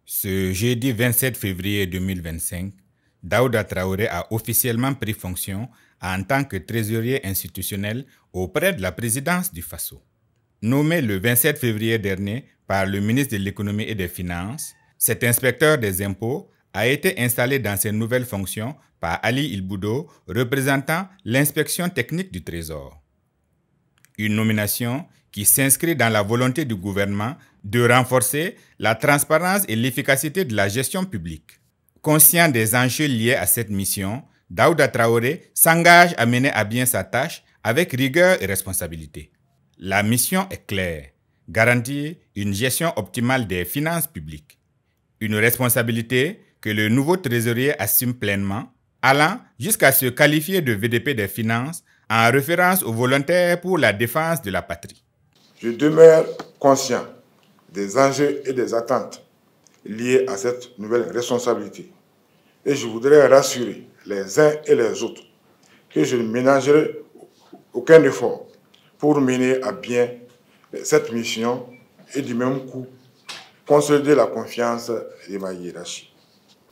Ce jeudi 27 février 2025, Daouda Traoré a officiellement pris fonction en tant que trésorier institutionnel auprès de la présidence du Faso. Nommé le 27 février dernier par le ministre de l'Économie et des Finances, cet inspecteur des impôts a été installé dans ses nouvelles fonctions par Ali Ilboudo, représentant l'inspection technique du Trésor. Une nomination qui s'inscrit dans la volonté du gouvernement de renforcer la transparence et l'efficacité de la gestion publique. Conscient des enjeux liés à cette mission, Daouda Traoré s'engage à mener à bien sa tâche avec rigueur et responsabilité. La mission est claire: garantir une gestion optimale des finances publiques. Une responsabilité que le nouveau trésorier assume pleinement, allant jusqu'à se qualifier de VDP des finances en référence aux volontaires pour la défense de la patrie. Je demeure conscient des enjeux et des attentes liées à cette nouvelle responsabilité. Et je voudrais rassurer les uns et les autres que je ne ménagerai aucun effort pour mener à bien cette mission et du même coup consolider la confiance de ma hiérarchie.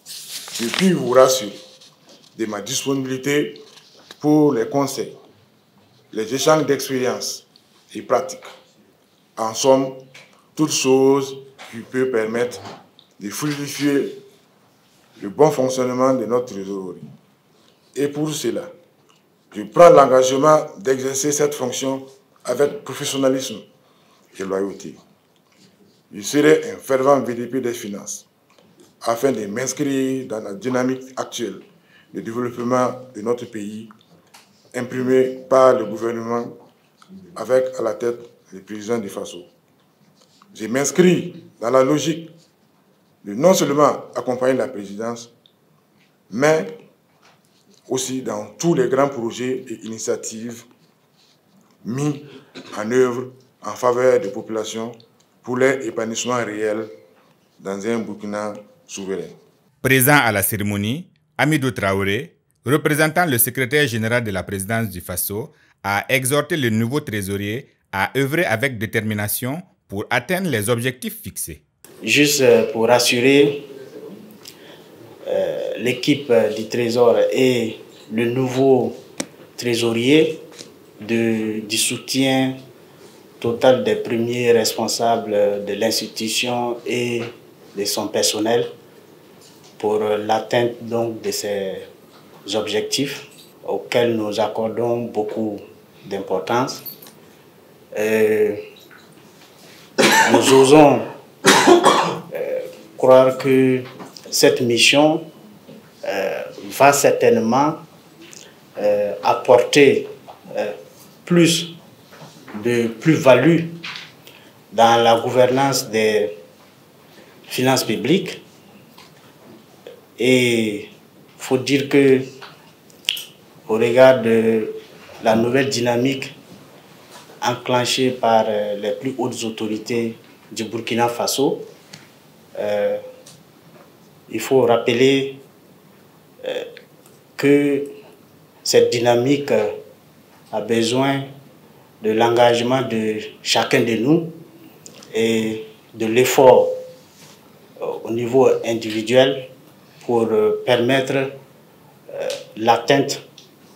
Je puis vous rassurer de ma disponibilité pour les conseils, les échanges d'expériences et pratiques. En somme, toute chose qui peut permettre de fluidifier le bon fonctionnement de notre trésorerie. Et pour cela, je prends l'engagement d'exercer cette fonction avec professionnalisme et loyauté. Je serai un fervent VDP des finances afin de m'inscrire dans la dynamique actuelle de développement de notre pays imprimée par le gouvernement avec à la tête le président du Faso. Je m'inscris dans la logique de non seulement accompagner la présidence, mais aussi dans tous les grands projets et initiatives mis en œuvre en faveur des populations pour leur épanouissement réel dans un Burkina souverain. Présent à la cérémonie, Hamidou Traoré, représentant le secrétaire général de la présidence du Faso, a exhorté le nouveau trésorier à œuvrer avec détermination pour atteindre les objectifs fixés. Juste pour rassurer l'équipe du Trésor et le nouveau trésorier du soutien total des premiers responsables de l'institution et de son personnel pour l'atteinte donc de ces objectifs auxquels nous accordons beaucoup d'importance. Nous osons croire que cette mission va certainement apporter plus de plus-value dans la gouvernance des finances publiques. Et il faut dire que, au regard de la nouvelle dynamique enclenchée par les plus hautes autorités du Burkina Faso, il faut rappeler que cette dynamique a besoin de l'engagement de chacun de nous et de l'effort au niveau individuel pour permettre l'atteinte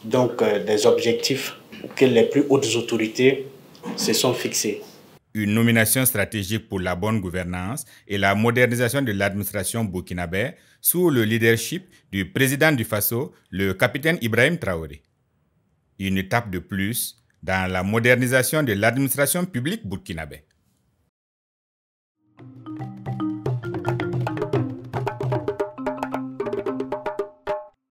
donc des objectifs que les plus hautes autorités se sont fixés. Une nomination stratégique pour la bonne gouvernance et la modernisation de l'administration burkinabé sous le leadership du président du Faso, le capitaine Ibrahim Traoré. Une étape de plus dans la modernisation de l'administration publique burkinabé.